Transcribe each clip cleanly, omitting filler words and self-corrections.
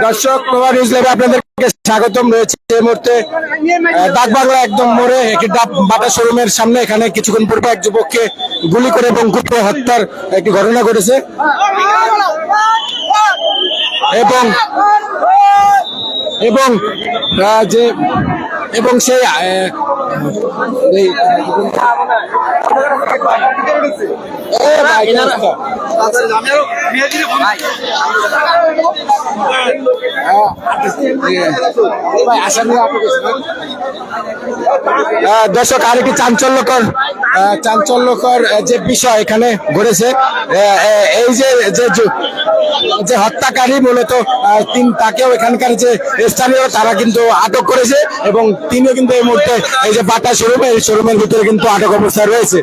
দর্শক প্রভা নিউজ লাইভে আপনাদেরকে স্বাগতম রয়েছে। এই মুহূর্তে ডাকবাংলা একদম মোড়ে একটি বাটা শোরুমের সামনে এখানে কিছুক্ষণ পূর্বে এক যুবককে গুলি করে এবং কুপিয়ে হত্যার একটি ঘটনা ঘটেছে এবং এবং যে এবং সেই দর্শক আরেকটি চাঞ্চল্যকর যে বিষয় এখানে ঘটেছে, এই যে হত্যাকারী মূলত তাকেও এখানকার যে স্থানীয় তারা কিন্তু আটক করেছে এবং তিনিও কিন্তু এই মুহূর্তে এই যে বাটা শোরুমে এই শোরুমের ভিতরে কিন্তু আটক অবস্থায় রয়েছে।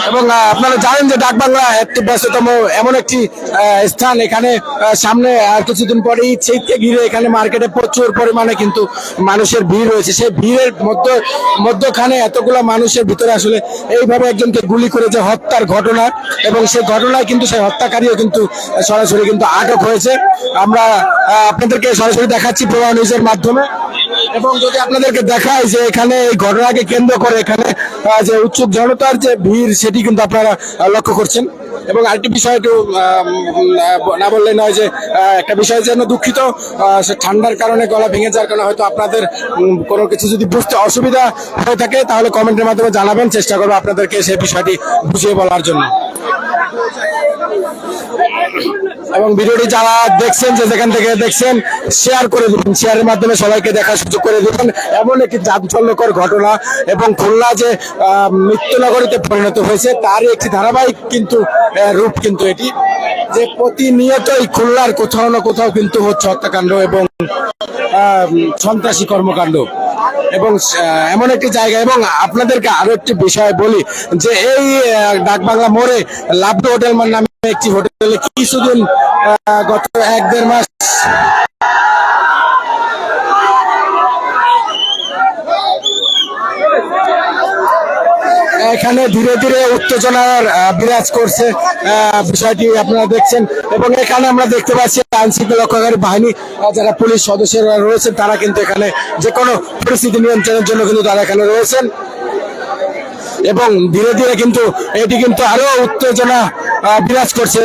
এবং আপনারা জানেন যে ডাকবাংলা একটি ব্যস্ততম এমন একটি স্থান, এখানে সামনে আর কিছুদিন পরে ঈদকে ঘিরে এখানে মার্কেটে প্রচুর পরিমাণে কিন্তু মানুষের ভিড় রয়েছে। সেই ভিড়ের মধ্যখানে এতগুলো মানুষের ভিতরে আসলে এইভাবে একজনকে গুলি করে যে হত্যার ঘটনা এবং সেই ঘটনায় কিন্তু সেই হত্যাকারীও কিন্তু সরাসরি কিন্তু আটক হয়েছে। আমরা আপনাদেরকে সরাসরি দেখাচ্ছি প্রভা নিউজের মাধ্যমে। এবং যদি আপনাদেরকে দেখায় যে এখানে এই ঘটনাকে কেন্দ্র করে এখানে যে উৎসুক জনতার যে ভিড় সেটি কিন্তু আপনারা লক্ষ্য করছেন। এবং আরেকটি বিষয় একটু না বললে নয় যে একটা বিষয় যেন দুঃখিত, ঠান্ডার কারণে গলা ভেঙে যাওয়ার কারণে হয়তো আপনাদের কোনো কিছু যদি বুঝতে অসুবিধা হয়ে থাকে তাহলে কমেন্টের মাধ্যমে জানাবেন, চেষ্টা করবো আপনাদেরকে সেই বিষয়টি বুঝিয়ে বলার জন্য। এবং ভিডিওটি যারা দেখছেন যে যেখান থেকে দেখছেন শেয়ার করে দিবেন, শেয়ারের মাধ্যমে সবাইকে দেখার সুযোগ করে দিবেন। এমন একটি চাঞ্চল্যকর ঘটনা এবং খুলনা যে মৃত্যুনগরীতে পরিণত হয়েছে তারই একটি ধারাবাহিক কিন্তু রূপ কিন্তু এটি, যে প্রতিনিয়তই খুলনার কোথাও না কোথাও কিন্তু হচ্ছে হত্যাকাণ্ড এবং সন্ত্রাসী কর্মকাণ্ড এবং এমন একটি জায়গা। এবং আপনাদেরকে আরো একটি বিষয় বলি যে এই ডাকবাংলা মোড়ে লাভলু হোটেল নামে একটি হোটেলে কিছুদিন গত 1-1.5 মাস এখানে ধীরে ধীরে উত্তেজনার বিরাজ করছে, বিষয়টি আপনারা দেখছেন। এবং এখানে আমরা দেখতে পাচ্ছি আইন শৃঙ্খলা রক্ষাকারী বাহিনী যারা পুলিশ সদস্যরা রয়েছেন তারা কিন্তু এখানে যে কোনো পরিস্থিতি নিয়ন্ত্রণের জন্য কিন্তু তারা এখানে রয়েছেন। এবং ধীরে ধীরে কিন্তু এটি কিন্তু আরো উত্তেজনা বিরাজ করছে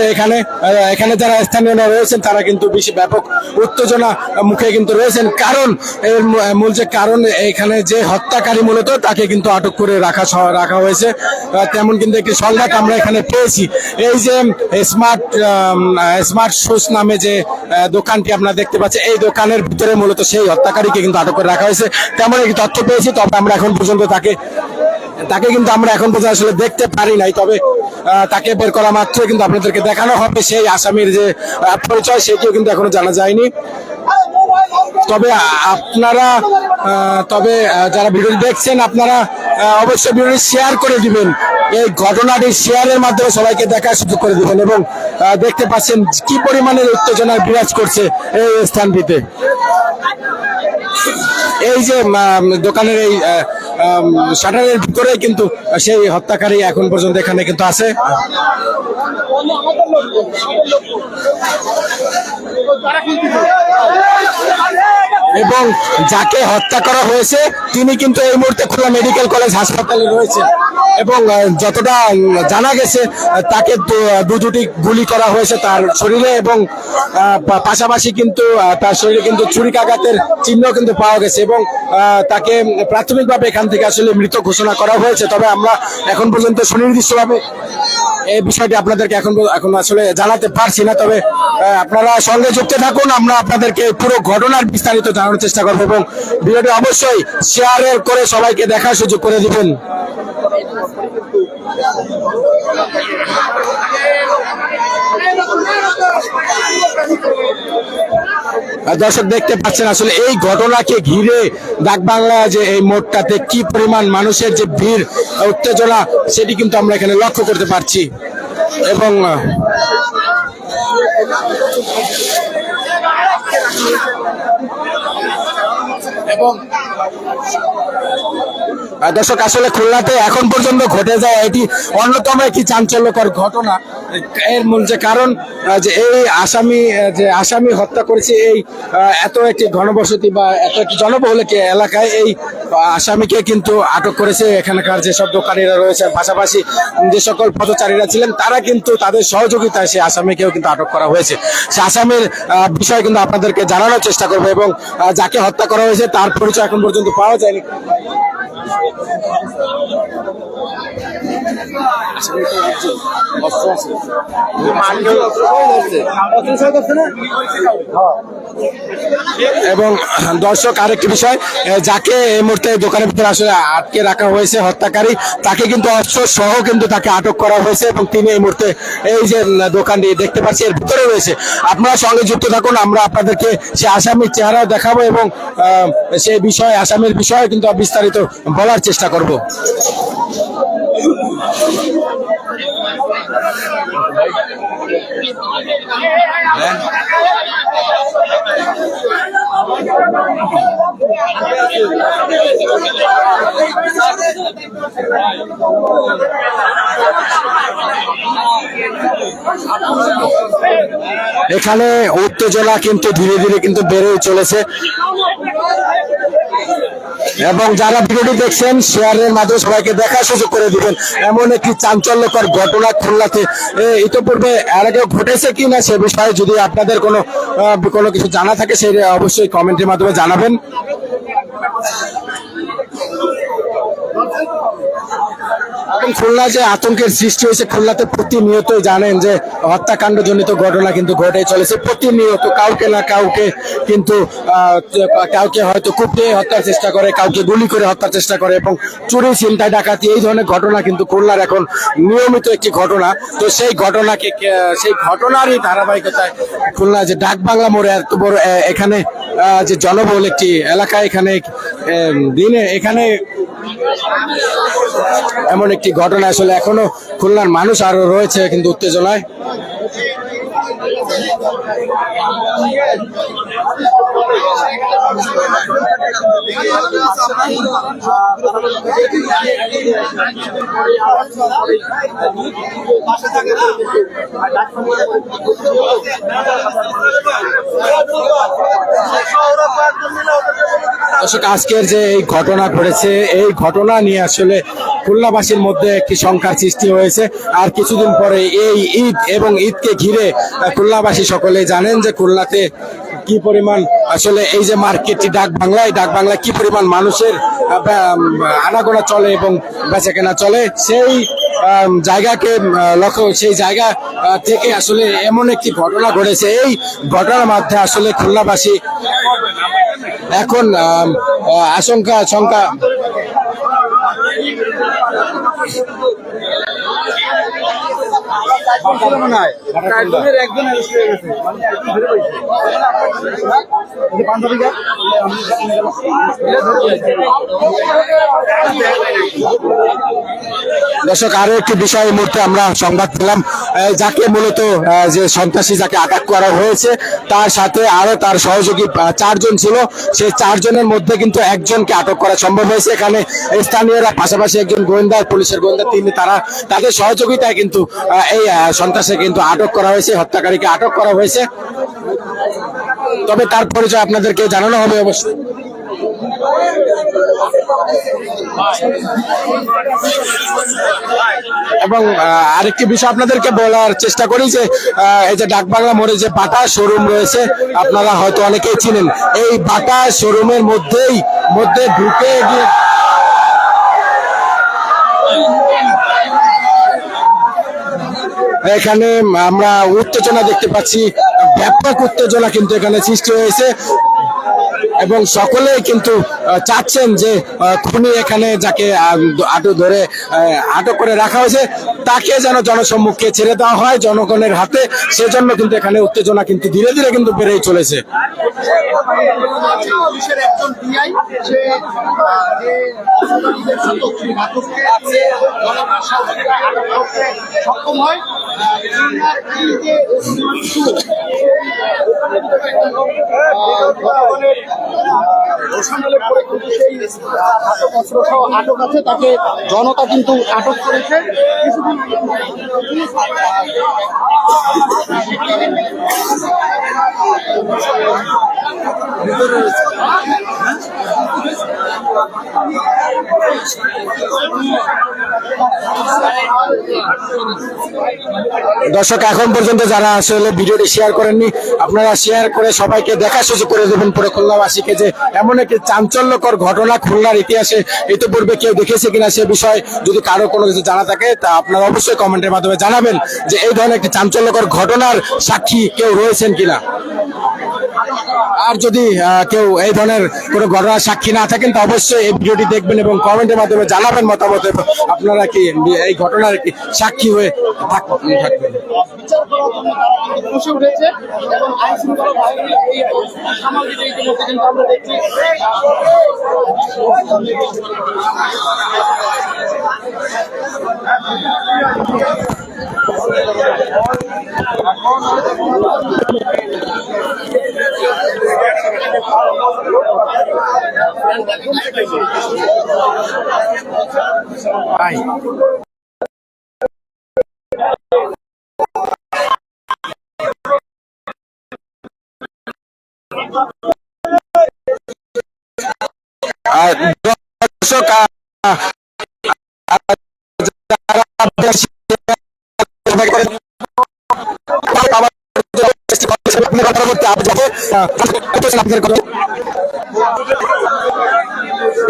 এখানে যারা স্থানীয়রা রয়েছেন তারা কিন্তু বেশি ব্যাপক উত্তেজনা মুখে কিন্তু রয়েছেন। কারণ এর মূল যে কারণ এখানে যে হত্যাকারী মূলত তাকে কিন্তু আটক করে রাখা হয়েছে, তেমন কিন্তু একটি সংবাদ আমরা এখানে পেয়েছি। এই যে স্মার্ট শুজ নামে যে দোকানটি আপনারা দেখতে পাচ্ছেন, এই দোকানের ভিতরে মূলত সেই হত্যাকারীকে কিন্তু আটক করে রাখা হয়েছে তেমন একটি তথ্য পেয়েছি। তবে আমরা এখন পর্যন্ত তাকে কিন্তু আমরা এখন পর্যন্ত আসলে দেখতে পারি নাই, তবে তাকে বের করা মাত্রই কিন্তু আপনাদেরকে দেখানো হবে সেই আসামির যে পরিচয় সেটিও কিন্তু এখনো জানা যায়নি। তবে যারা ভিডিওটি দেখছেন আপনারা অবশ্যই ভিডিওটি শেয়ার করে দিবেন, এই ঘটনাটি শেয়ারের মাধ্যমে সবাইকে দেখার সুযোগ করে দিবেন। এবং দেখতে পাচ্ছেন কি পরিমাণের উত্তেজনা বিরাজ করছে এই স্থানটিতে। এই যে দোকানের এই শাটারের ভিতরে কিন্তু সেই হত্যাকারী এখন পর্যন্ত এখানে কিন্তু আছে। এবং যাকে হত্যা করা হয়েছে তিনি কিন্তু এই মুহূর্তে খুলনা মেডিকেল কলেজ হাসপাতালে রয়েছে। এবং যতটা জানা গেছে তাকে দুটি গুলি করা হয়েছে তার শরীরে এবং পাশাপাশি কিন্তু তার শরীরে কিন্তু ছুরিকাঘাতের চিহ্ন কিন্তু পাওয়া গেছে এবং তাকে প্রাথমিকভাবে এখান থেকে আসলে মৃত ঘোষণা করা হয়েছে। তবে আমরা এখন পর্যন্ত সুনির্দিষ্টভাবে এই বিষয়টি আপনাদেরকে এখন আসলে জানাতে পারছি না। তবে আপনারা সঙ্গে যুক্ত থাকুন, আমরা আপনাদেরকে পুরো ঘটনার বিস্তারিত জানানোর চেষ্টা করবো এবং ভিডিওটি অবশ্যই শেয়ার করে সবাইকে দেখার সুযোগ করে দিবেন। দর্শক দেখতে পাচ্ছেন আসলে এই ঘটনাকে ঘিরে ডাকবাংলা যে এই মোড়টাতে কি পরিমাণ মানুষের যে ভিড় উত্তেজনা সেটি কিন্তু আমরা এখানে লক্ষ্য করতে পারছি। এবং দর্শক আসলে খুলনাতে এখন পর্যন্ত ঘটে যায় এটি অন্যতম একটি চাঞ্চল্যকর ঘটনা। এর মূল যে কারণ যে এই আসামি হত্যা করেছে এই এত একটি ঘনবসতি বা এত একটি জনবহুল একটি এলাকায় এই আসামিকে কিন্তু আটক করেছে এখানকার যেসব দোকানিরা রয়েছে, পাশাপাশি যে সকল পথচারীরা ছিলেন তারা কিন্তু তাদের সহযোগিতায় সেই আসামিকেও কিন্তু আটক করা হয়েছে। সে আসামির বিষয় কিন্তু আপনাদেরকে জানানোর চেষ্টা করবো এবং যাকে হত্যা করা হয়েছে তার পরিচয় এখন পর্যন্ত পাওয়া যায়নি। এবং দর্শক আরেকটি বিষয়, যাকে এই মুহূর্তে দোকানের ভিতরে আসলে আটকে রাখা হয়েছে হত্যাকারী, তাকে কিন্তু অস্ত্র সহ কিন্তু তাকে আটক করা হয়েছে এবং তিনি এই মুহূর্তে এই যে দোকানটি দেখতে পাচ্ছি এর ভিতরে রয়েছে। আপনারা সঙ্গে যুক্ত থাকুন, আমরা আপনাদেরকে সে আসামির চেহারাও দেখাবো এবং সেই বিষয়ে আসামির বিষয়ে কিন্তু বিস্তারিত বলার চেষ্টা করব। এখানে উত্তেজনা কিন্তু ধীরে ধীরে কিন্তু বেড়ে চলেছে এবং যারা ভিডিওটি দেখছেন শেয়ারের মাধ্যমে সবাইকে দেখার সুযোগ করে দিবেন। এমন একটি চাঞ্চল্যকর ঘটনা খুলনাতে ইতিপূর্বে এর আগেও ঘটেছে কিনা সে বিষয়ে যদি আপনাদের কোনো কিছু জানা থাকে সেটা অবশ্যই কমেন্টের মাধ্যমে জানাবেন। খুলনা যে আতঙ্কের সৃষ্টি হয়েছে, খুলনাতে প্রতিনিয়তই জানেন যে হত্যাকাণ্ড জনিত ঘটনা কিন্তু ঘটে চলেছে প্রতিনিয়ত। কাউকে না কাউকে কিন্তু কাউকে হয়তো কুপিয়ে হত্যার চেষ্টা করে, কাউকে গুলি করে হত্যার চেষ্টা করে এবং চুরি ছিনতাই ডাকাতি এই ধরনের ঘটনা কিন্তু খুলনার এখন নিয়মিত একটি ঘটনা। তো সেই ঘটনারই ধারাবাহিকতায় খুলনা যে ডাকবাংলা মোড়ে এত বড় এখানে যে জনবহুল একটি এলাকা, এখানে দিনে এখানে এমন একটি ঘটনা আসলে এখনো খুলনার মানুষ আরো রয়েছে কিন্তু উত্তেজনায়। দর্শক আজকের যে এই ঘটনা ঘটেছে এই ঘটনা নিয়ে আসলে খুলনাবাসীর মধ্যে একটি শঙ্কার সৃষ্টি হয়েছে। আর কিছুদিন পরে এই ঈদ এবং ঈদকে ঘিরে খুলনাবাসী সকলে জানেন যে খুলনাতে কি পরিমাণ আসলে এই যে মার্কেটটি ডাকবাংলায় কি পরিমাণ মানুষের আনাগোনা চলে এবং বেচাকেনা চলে, সেই জায়গাকে সেই জায়গা থেকে আসলে এমন একটি ঘটনা ঘটেছে। এই ঘটনার মধ্যে আসলে খুলনাবাসী এখন শঙ্কা দর্শক আরো একটি বিষয় এই মুহূর্তে আমরা সংবাদ পেলাম, যাকে মূলত যে সন্ত্রাসী যাকে আটক করা হয়েছে তার সাথে আরো তার সহযোগী 4 জন ছিল। সেই 4 জনের মধ্যে কিন্তু একজনকে আটক করা সম্ভব হয়েছে। এখানে স্থানীয়রা পাশাপাশি একজন গোয়েন্দা, পুলিশের গোয়েন্দা তাদের সহযোগিতায় কিন্তু এই সন্ত্রাসে কিন্তু আটক করা হয়েছে, হত্যাকারীকে আটক করা হয়েছে। তবে তার পরিচয় আপনাদেরকে জানানো হবে অবশ্যই। এবং আরেকটি বিষয় আপনাদেরকে বলার চেষ্টা করি যে এই যে ডাকবাংলা মোড়ে যে বাটা শোরুম রয়েছে আপনারা হয়তো অনেকেই চিনেন, এই বাটা শোরুমের মধ্যে ঢুকে গিয়ে এখানে আমরা উত্তেজনা দেখতে পাচ্ছি, ব্যাপক উত্তেজনা কিন্তু এখানে সৃষ্টি হয়েছে এবং সকলে কিন্তু চাচ্ছেন যে খুনি এখানে যাকে আটক করে রাখা হয়েছে তাকে যেন জনসম্মুখে ছেড়ে দেওয়া হয় জনগণের হাতে। সেজন্য কিন্তু এখানে উত্তেজনা কিন্তু ধীরে ধীরে কিন্তু বেড়েই চলেছে। ঘোষণালে কিন্তু সেই ঘাতক অস্ত্র সহ আটক আছে, তাকে জনতা কিন্তু আটক করেছে কিছুদিন দর্শক এখন পর্যন্ত যারা আসলে ভিডিওটি শেয়ার করেননি, আপনারা শেয়ার করে সবাইকে দেখার সুযোগ করে দেবেন পুরো খুলনাবাসীকে যে এমন একটি চাঞ্চল্যকর ঘটনা খুলনার ইতিহাসে ইতিপূর্বে কেউ দেখেছে কিনা সে বিষয়ে যদি কারো কোনো কিছু জানা থাকে তা আপনারা অবশ্যই কমেন্টের মাধ্যমে জানাবেন যে এই ধরনের একটি চাঞ্চল্যকর ঘটনার সাক্ষী কেউ রয়েছেন কিনা। আর যদি কেউ এই ধরনের কোনো ঘটনার সাক্ষী না থাকেন তা অবশ্যই এই ভিডিওটি দেখবেন এবং কমেন্টের মাধ্যমে জানাবেন মতামত, আপনারা কি এই ঘটনার কি সাক্ষী হয়ে থাকবেন। বিচার করার জন্য তারা কিন্তু বসে উঠেছে এবং আইন শৃঙ্খলা বাহিনী এই সামাল দিতে ইতিমধ্যে কিন্তু আমরা দেখছি। দর্শক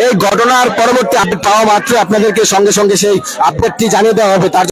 এই ঘটনার পরবর্তী আপডেট পাওয়া মাত্র আপনাদেরকে সঙ্গে সঙ্গে সেই আপডেটটি জানিয়ে দেওয়া হবে। তার